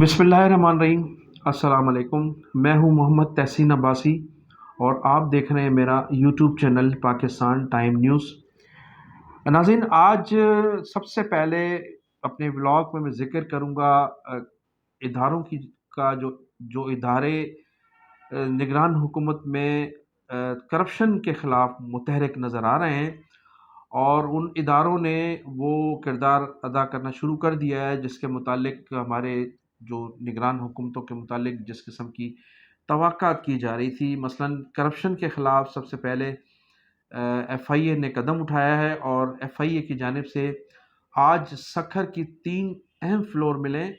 بسم اللہ الرحمن الرحیم۔ السلام علیکم، میں ہوں محمد تحسین عباسی اور آپ دیکھ رہے ہیں میرا YouTube channel Pakistan time news. ناظرین، آج سب سے پہلے اپنے ولاگ میں ذکر کروں گا اداروں کا جو ادارے نگران حکومت میں کرپشن کے خلاف متحرک نظر آ رہے ہیں، اور ان اداروں نے وہ کردار ادا کرنا شروع کر دیا ہے جس کے متعلق ہمارے جو نگران حکومتوں کے متعلق جس قسم کی توقعات کی جا رہی تھی۔ مثلا کرپشن کے خلاف سب سے پہلے ایف آئی اے نے قدم اٹھایا ہے، اور ایف آئی اے کی جانب سے آج سکھر کی 3 اہم فلور ملیں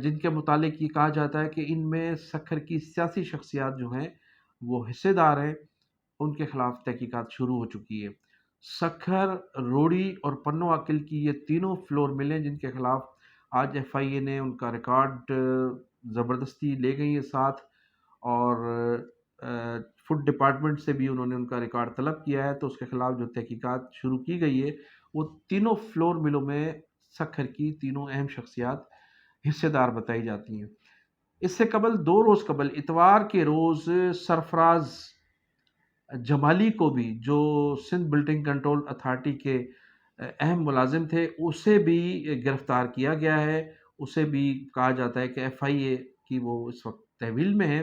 جن کے متعلق یہ کہا جاتا ہے کہ ان میں سکھر کی سیاسی شخصیات جو ہیں وہ حصے دار ہیں، ان کے خلاف تحقیقات شروع ہو چکی ہے۔ سکھر، روڑی اور پنو عقل کی یہ تینوں فلور ملیں جن کے خلاف آج ایف آئی اے نے ان کا ریکارڈ زبردستی لے گئی ہے ساتھ، اور فوڈ ڈپارٹمنٹ سے بھی انہوں نے ان کا ریکارڈ طلب کیا ہے، تو اس کے خلاف جو تحقیقات شروع کی گئی ہے وہ تینوں فلور ملوں میں سکھر کی تینوں اہم شخصیات حصے دار بتائی جاتی ہیں۔ اس سے قبل 2 روز قبل اتوار کے روز سرفراز جمالی کو بھی، جو سندھ بلڈنگ کنٹرول اتھارٹی کے اہم ملازم تھے، اسے بھی گرفتار کیا گیا ہے۔ اسے بھی کہا جاتا ہے کہ ایف آئی اے کی وہ اس وقت تحویل میں ہے۔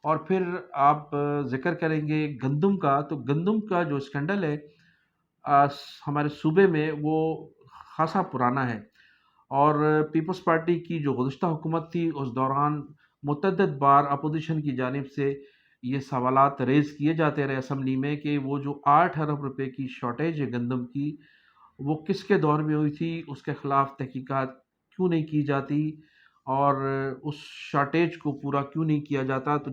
اور پھر آپ ذکر کریں گے گندم کا، تو گندم کا جو اسکینڈل ہے ہمارے صوبے میں وہ خاصا پرانا ہے، اور پیپلز پارٹی کی جو گزشتہ حکومت تھی اس دوران متعدد بار اپوزیشن کی جانب سے یہ سوالات ریز کیے جاتے رہے اسمبلی میں کہ وہ جو 8 ارب روپے کی شارٹیج ہے گندم کی، وہ کس کے دور میں ہوئی تھی، اس کے خلاف تحقیقات کیوں نہیں کی جاتی، اور اس شارٹیج کو پورا کیوں نہیں کیا جاتا۔ تو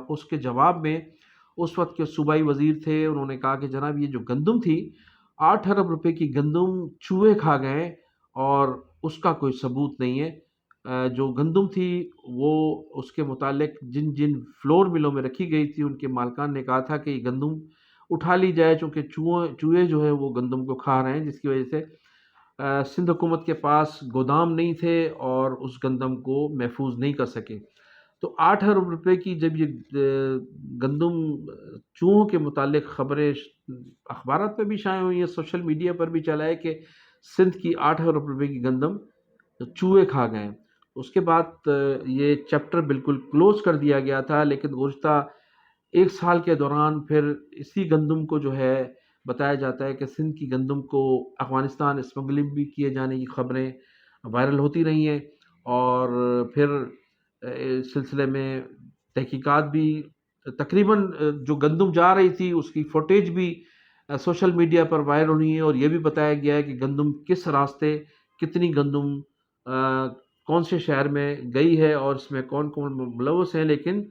اس کے جواب میں اس وقت کے صوبائی وزیر تھے، انہوں نے کہا کہ جناب یہ جو گندم تھی 8 ارب روپے کی گندم چوہے کھا گئے، اور اس کا کوئی ثبوت نہیں ہے۔ جو گندم تھی وہ اس کے متعلق جن جن فلور ملوں میں رکھی گئی تھی ان کے مالکان نے کہا تھا کہ یہ گندم اٹھا لی جائے، چونکہ چوہے جو ہے وہ گندم کو کھا رہے ہیں، جس کی وجہ سے سندھ حکومت کے پاس گودام نہیں تھے اور اس گندم کو محفوظ نہیں کر سکے۔ تو 8 ارب روپے کی جب یہ گندم چوہوں کے متعلق خبریں اخبارات پہ بھی شائع ہوئی ہیں، سوشل میڈیا پر بھی چلا ہے کہ سندھ کی 8 ارب روپے کی گندم چوہے کھا گئے۔ اس کے بعد یہ چیپٹر بالکل کلوز کر دیا گیا تھا، لیکن گزشتہ 1 سال کے دوران پھر اسی گندم کو جو ہے بتایا جاتا ہے کہ سندھ کی گندم کو افغانستان اسمگلنگ بھی کیے جانے کی خبریں وائرل ہوتی رہی ہیں، اور پھر اس سلسلے میں تحقیقات بھی تقریباً جو گندم جا رہی تھی اس کی فوٹیج بھی سوشل میڈیا پر وائرل ہوئی ہے، اور یہ بھی بتایا گیا ہے کہ گندم کس راستے، کتنی گندم کون سے شہر میں گئی ہے اور اس میں کون کون ملوث ہیں، لیکن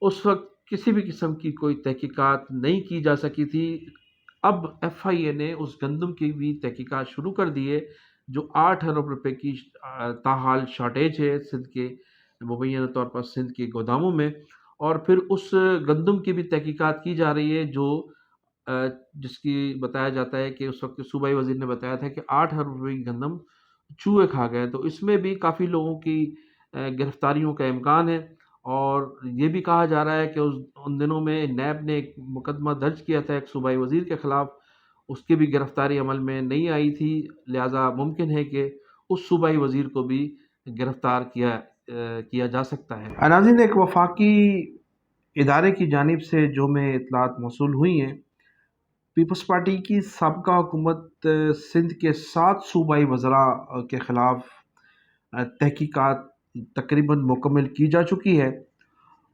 اس وقت کسی بھی قسم کی کوئی تحقیقات نہیں کی جا سکی تھی۔ اب ایف آئی اے نے اس گندم کی بھی تحقیقات شروع کر دی ہے جو 8 ارب روپے کی تاحال شارٹیج ہے سندھ کے مبینہ طور پر سندھ کے گوداموں میں، اور پھر اس گندم کی بھی تحقیقات کی جا رہی ہے جو جس کی بتایا جاتا ہے کہ اس وقت صوبائی وزیر نے بتایا تھا کہ 8 ارب روپے کی گندم چوہے کھا گئے، تو اس میں بھی کافی لوگوں کی گرفتاریوں کا امکان ہے۔ اور یہ بھی کہا جا رہا ہے کہ ان دنوں میں نیب نے ایک مقدمہ درج کیا تھا ایک صوبائی وزیر کے خلاف، اس کی بھی گرفتاری عمل میں نہیں آئی تھی، لہٰذا ممکن ہے کہ اس صوبائی وزیر کو بھی گرفتار کیا جا سکتا ہے۔ ناظرین، ایک وفاقی ادارے کی جانب سے جو میں اطلاعات موصول ہوئی ہیں، پیپلز پارٹی کی سابقہ حکومت سندھ کے 7 صوبائی وزراء کے خلاف تحقیقات تقریباً مکمل کی جا چکی ہے،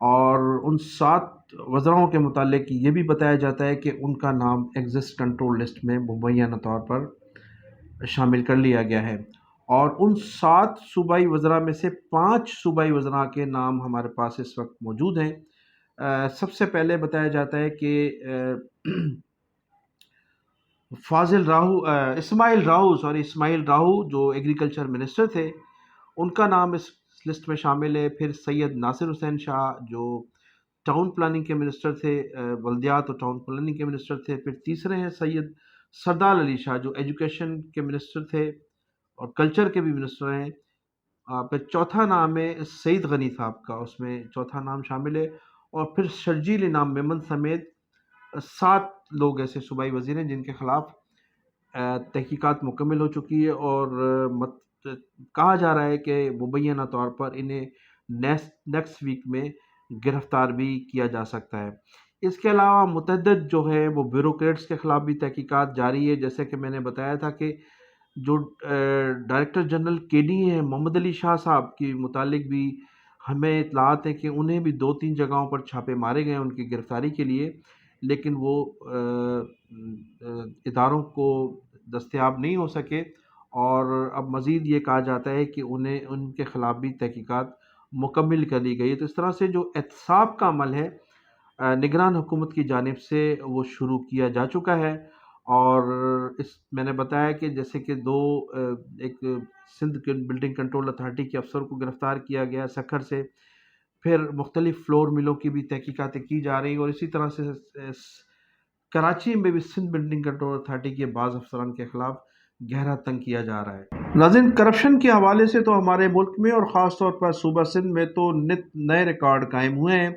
اور ان 7 وزراؤں کے متعلق یہ بھی بتایا جاتا ہے کہ ان کا نام ایگزسٹ کنٹرول لسٹ میں مبینہ طور پر شامل کر لیا گیا ہے، اور ان 7 صوبائی وزراء میں سے 5 صوبائی وزراء کے نام ہمارے پاس اس وقت موجود ہیں۔ سب سے پہلے بتایا جاتا ہے کہ اسماعیل راہو جو ایگریکلچر منسٹر تھے، ان کا نام اس لسٹ میں شامل ہے۔ پھر سید ناصر حسین شاہ جو ٹاؤن پلاننگ کے منسٹر تھے، بلدیات اور ٹاؤن پلاننگ کے منسٹر تھے۔ پھر تیسرے ہیں سید سردار علی شاہ جو ایجوکیشن کے منسٹر تھے اور کلچر کے بھی منسٹر ہیں۔ پھر چوتھا نام ہے سعید غنی صاحب کا، اس میں چوتھا نام شامل ہے، اور پھر شرجیل انعام میمن سمیت 7 لوگ ایسے صوبائی وزیر ہیں جن کے خلاف تحقیقات مکمل ہو چکی ہے، اور کہا جا رہا ہے کہ مبینہ طور پر انہیں نیکسٹ ویک میں گرفتار بھی کیا جا سکتا ہے۔ اس کے علاوہ متعدد جو ہے وہ بیوروکریٹس کے خلاف بھی تحقیقات جاری ہے، جیسے کہ میں نے بتایا تھا کہ جو ڈائریکٹر جنرل کے ڈی ہیں محمد علی شاہ صاحب کے متعلق بھی ہمیں اطلاعات ہیں کہ انہیں بھی 2-3 جگہوں پر چھاپے مارے گئے ان کی گرفتاری کے لیے، لیکن وہ اداروں کو دستیاب نہیں ہو سکے، اور اب مزید یہ کہا جاتا ہے کہ انہیں ان کے خلاف بھی تحقیقات مکمل کر لی گئی ہے۔ تو اس طرح سے جو احتساب کا عمل ہے نگران حکومت کی جانب سے وہ شروع کیا جا چکا ہے، اور میں نے بتایا کہ جیسے کہ ایک سندھ بلڈنگ کنٹرول اتھارٹی کے افسر کو گرفتار کیا گیا سکھر سے، پھر مختلف فلور ملوں کی بھی تحقیقاتیں کی جا رہی ہیں، اور اسی طرح سے کراچی میں بھی سندھ بلڈنگ کنٹرول اتھارٹی کے بعض افسران کے خلاف گہرا تنگ کیا جا رہا ہے۔ ناظرین، کرپشن کے حوالے سے تو ہمارے ملک میں اور خاص طور پر صوبہ سندھ میں تو نئے ریکارڈ قائم ہوئے ہیں،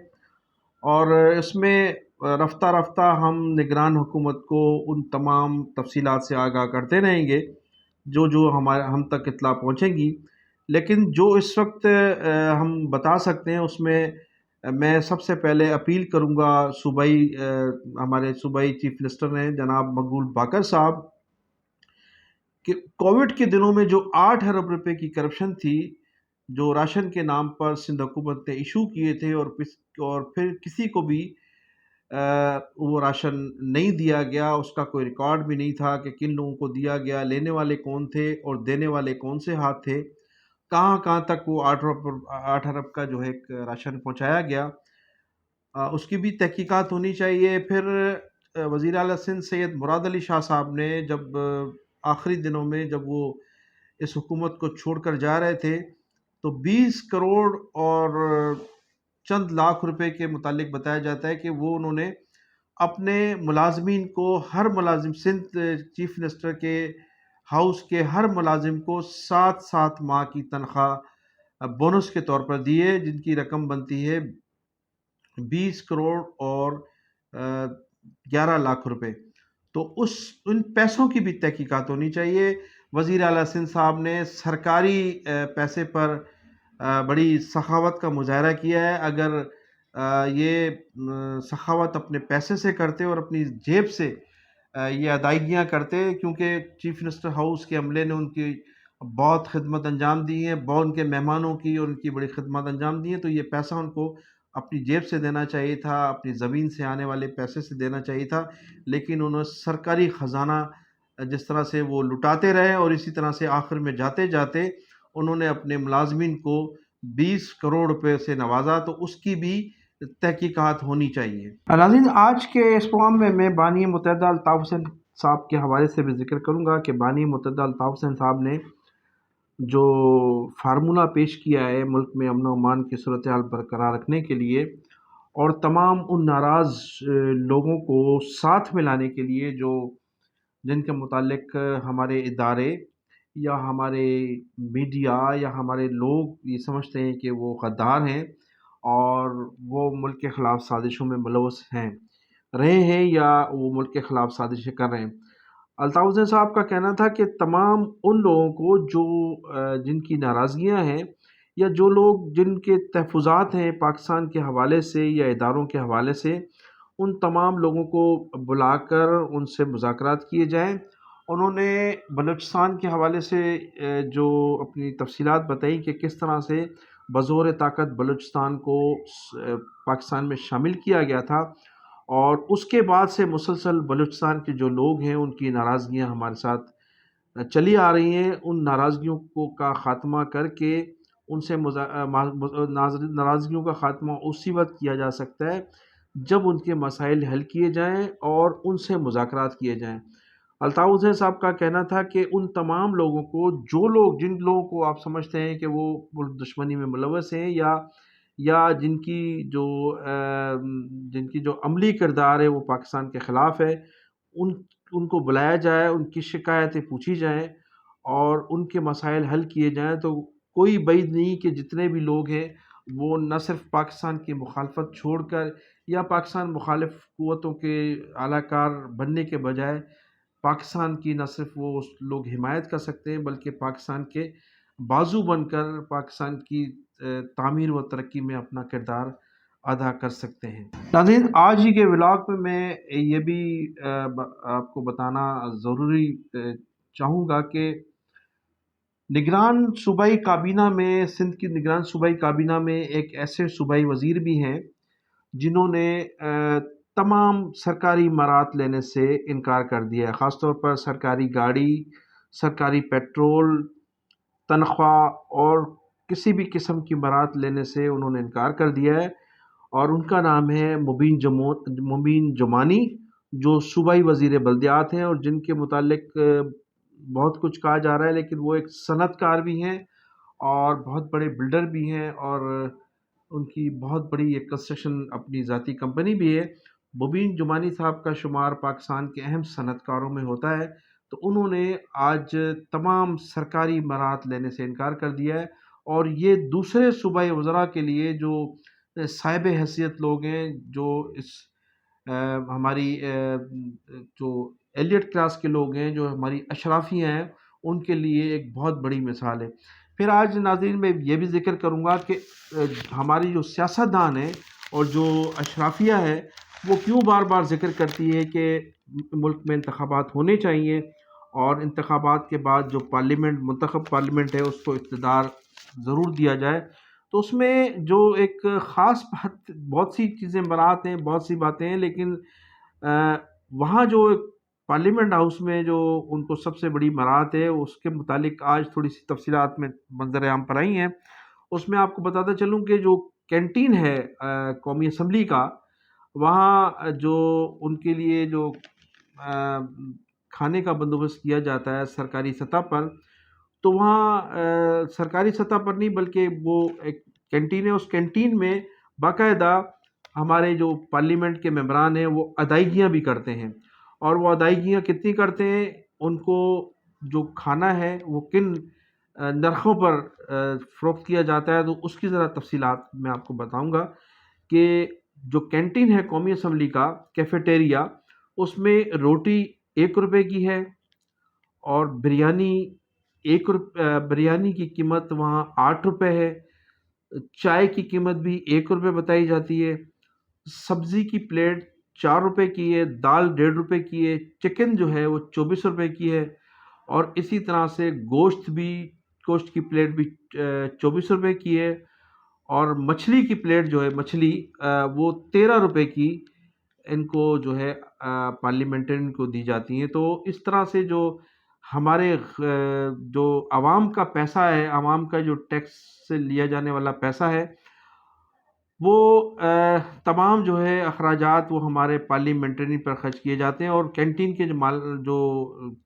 اور اس میں رفتہ رفتہ ہم نگران حکومت کو ان تمام تفصیلات سے آگاہ کرتے رہیں گے جو ہم تک اطلاع پہنچیں گی، لیکن جو اس وقت ہم بتا سکتے ہیں اس میں میں سب سے پہلے اپیل کروں گا ہمارے صوبائی چیف منسٹر ہیں جناب مقبول باقر صاحب، کہ کووڈ کے دنوں میں جو 8 ارب روپے کی کرپشن تھی جو راشن کے نام پر سندھ حکومت نے ایشو کیے تھے، اور پھر کسی کو بھی وہ راشن نہیں دیا گیا، اس کا کوئی ریکارڈ بھی نہیں تھا کہ کن لوگوں کو دیا گیا، لینے والے کون تھے اور دینے والے کون سے ہاتھ تھے، کہاں کہاں تک وہ 8 ارب کا جو ہے راشن پہنچایا گیا، اس کی بھی تحقیقات ہونی چاہیے۔ پھر وزیر اعلیٰ سندھ سید مراد علی شاہ صاحب نے جب آخری دنوں میں جب وہ اس حکومت کو چھوڑ کر جا رہے تھے تو 20 کروڑ اور چند لاکھ روپے کے متعلق بتایا جاتا ہے کہ وہ انہوں نے اپنے ملازمین کو، ہر ملازم سندھ چیف منسٹر کے ہاؤس کے ہر ملازم کو 7 ماہ کی تنخواہ بونس کے طور پر دیے، جن کی رقم بنتی ہے 20 کروڑ اور 11 لاکھ روپے۔ تو ان پیسوں کی بھی تحقیقات ہونی چاہیے۔ وزیر اعلیٰ سندھ صاحب نے سرکاری پیسے پر بڑی سخاوت کا مظاہرہ کیا ہے۔ اگر یہ سخاوت اپنے پیسے سے کرتے اور اپنی جیب سے یہ ادائیگیاں کرتے، کیونکہ چیف منسٹر ہاؤس کے عملے نے ان کی بہت خدمت انجام دی ہے، بہت ان کے مہمانوں کی اور ان کی بڑی خدمت انجام دی ہے، تو یہ پیسہ ان کو اپنی جیب سے دینا چاہیے تھا، اپنی زمین سے آنے والے پیسے سے دینا چاہیے تھا، لیکن انہوں نے سرکاری خزانہ جس طرح سے وہ لٹاتے رہے، اور اسی طرح سے آخر میں جاتے جاتے انہوں نے اپنے ملازمین کو 20 کروڑ روپے سے نوازا، تو اس کی بھی تحقیقات ہونی چاہیے۔ ناظرین، آج کے اس پروگرام میں میں بانی متحدہ الطاف حسین صاحب کے حوالے سے بھی ذکر کروں گا کہ بانی متحدہ الطاف حسین صاحب نے جو فارمولہ پیش کیا ہے ملک میں امن و امان کی صورتحال برقرار رکھنے کے لیے، اور تمام ان ناراض لوگوں کو ساتھ میں لانے کے لیے جن کے متعلق ہمارے ادارے یا ہمارے میڈیا یا ہمارے لوگ یہ سمجھتے ہیں کہ وہ غدار ہیں اور وہ ملک کے خلاف سازشوں میں ملوث رہے ہیں یا وہ ملک کے خلاف سازشیں کر رہے ہیں۔ الطاف حسین صاحب کا کہنا تھا کہ تمام ان لوگوں کو جن کی ناراضگیاں ہیں یا جو لوگ جن کے تحفظات ہیں پاکستان کے حوالے سے یا اداروں کے حوالے سے، ان تمام لوگوں کو بلا کر ان سے مذاکرات کیے جائیں۔ انہوں نے بلوچستان کے حوالے سے جو اپنی تفصیلات بتائی کہ کس طرح سے بزور طاقت بلوچستان کو پاکستان میں شامل کیا گیا تھا، اور اس کے بعد سے مسلسل بلوچستان کے جو لوگ ہیں ان کی ناراضگیاں ہمارے ساتھ چلی آ رہی ہیں۔ ان ناراضگیوں کا خاتمہ کر کے ان سے ناراضگیوں کا خاتمہ اسی وقت کیا جا سکتا ہے جب ان کے مسائل حل کیے جائیں اور ان سے مذاکرات کیے جائیں۔ الطاف حسین صاحب کا کہنا تھا کہ ان تمام لوگوں کو جن لوگوں کو آپ سمجھتے ہیں کہ وہ ملک دشمنی میں ملوث ہیں یا جن کی جو عملی کردار ہے وہ پاکستان کے خلاف ہے، ان کو بلایا جائے، ان کی شکایتیں پوچھی جائیں اور ان کے مسائل حل کیے جائیں، تو کوئی بعید نہیں کہ جتنے بھی لوگ ہیں وہ نہ صرف پاکستان کی مخالفت چھوڑ کر یا پاکستان مخالف قوتوں کے اعلی کار بننے کے بجائے پاکستان کی نہ صرف وہ لوگ حمایت کر سکتے ہیں بلکہ پاکستان کے بازو بن کر پاکستان کی تعمیر و ترقی میں اپنا کردار ادا کر سکتے ہیں۔ ناظرین، آج ہی کے ولاگ میں یہ بھی آپ کو بتانا ضروری چاہوں گا کہ نگران صوبائی کابینہ میں، سندھ کی نگران صوبائی کابینہ میں ایک ایسے صوبائی وزیر بھی ہیں جنہوں نے تمام سرکاری امارات لینے سے انکار کر دیا ہے، خاص طور پر سرکاری گاڑی، سرکاری پیٹرول، تنخواہ اور کسی بھی قسم کی امارات لینے سے انہوں نے انکار کر دیا ہے، اور ان کا نام ہے مبین جمانی، جو صوبائی وزیر بلدیات ہیں اور جن کے متعلق بہت کچھ کہا جا رہا ہے، لیکن وہ ایک صنعت کار بھی ہیں اور بہت بڑے بلڈر بھی ہیں، اور ان کی بہت بڑی ایک کنسٹرکشن اپنی ذاتی کمپنی بھی ہے۔ مبین جمانی صاحب کا شمار پاکستان کے اہم صنعت کاروں میں ہوتا ہے، تو انہوں نے آج تمام سرکاری امارات لینے سے انکار کر دیا ہے، اور یہ دوسرے صوبائی وزراء کے لیے جو صاحب حیثیت لوگ ہیں، جو اس ہماری جو ایلیٹ کلاس کے لوگ ہیں، جو ہماری اشرافیہ ہیں، ان کے لیے ایک بہت بڑی مثال ہے۔ پھر آج ناظرین میں یہ بھی ذکر کروں گا کہ ہماری جو سیاستدان ہیں اور جو اشرافیہ ہے وہ کیوں بار بار ذکر کرتی ہے کہ ملک میں انتخابات ہونے چاہیے، اور انتخابات کے بعد جو منتخب پارلیمنٹ ہے اس کو اقتدار ضرور دیا جائے۔ تو اس میں جو ایک خاص بات، بہت سی چیزیں برات ہیں، بہت سی باتیں ہیں، لیکن وہاں جو پارلیمنٹ ہاؤس میں جو ان کو سب سے بڑی برات ہے، اس کے متعلق آج تھوڑی سی تفصیلات میں منظر عام پر آئی ہیں۔ اس میں آپ کو بتاتا چلوں کہ جو کینٹین ہے قومی اسمبلی کا، وہاں جو ان کے لیے جو کھانے کا بندوبست کیا جاتا ہے سرکاری سطح پر، تو وہاں سرکاری سطح پر نہیں بلکہ وہ ایک کینٹین ہے، اس کینٹین میں باقاعدہ ہمارے جو پارلیمنٹ کے ممبران ہیں وہ ادائیگیاں بھی کرتے ہیں، اور وہ ادائیگیاں کتنی کرتے ہیں، ان کو جو کھانا ہے وہ کن نرخوں پر فروخت کیا جاتا ہے، تو اس کی ذرا تفصیلات میں آپ کو بتاؤں گا کہ جو کینٹین ہے قومی اسمبلی کا کیفیٹیریا، اس میں روٹی 1 روپے کی ہے، اور بریانی کی قیمت وہاں 8 روپے ہے، چائے کی قیمت بھی 1 روپے بتائی جاتی ہے، سبزی کی پلیٹ 4 روپے کی ہے، دال 1.5 روپے کی ہے، چکن جو ہے وہ 24 روپے کی ہے، اور اسی طرح سے گوشت کی پلیٹ بھی 24 روپے کی ہے، اور مچھلی کی پلیٹ جو ہے وہ 13 روپے کی ان کو جو ہے پارلیمنٹرین کو دی جاتی ہیں۔ تو اس طرح سے جو ہمارے جو عوام کا پیسہ ہے، عوام کا جو ٹیکس سے لیا جانے والا پیسہ ہے، وہ تمام جو ہے اخراجات وہ ہمارے پارلیمنٹرین پر خرچ کیے جاتے ہیں، اور کینٹین کے جو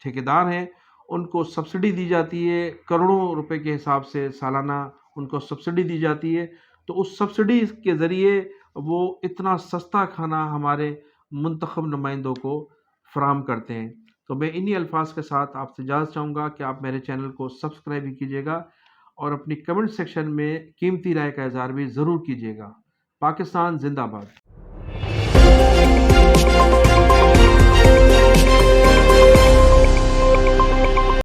ٹھیکیدار ہیں ان کو سبسڈی دی جاتی ہے، کروڑوں روپے کے حساب سے سالانہ ان کو سبسڈی دی جاتی ہے، تو اس سبسڈی کے ذریعے وہ اتنا سستا کھانا ہمارے منتخب نمائندوں کو فراہم کرتے ہیں۔ تو میں انہی الفاظ کے ساتھ آپ سے اجازت چاہوں گا کہ آپ میرے چینل کو سبسکرائب بھی کیجیے گا، اور اپنی کمنٹ سیکشن میں قیمتی رائے کا اظہار بھی ضرور کیجیے گا۔ پاکستان زندہ باد۔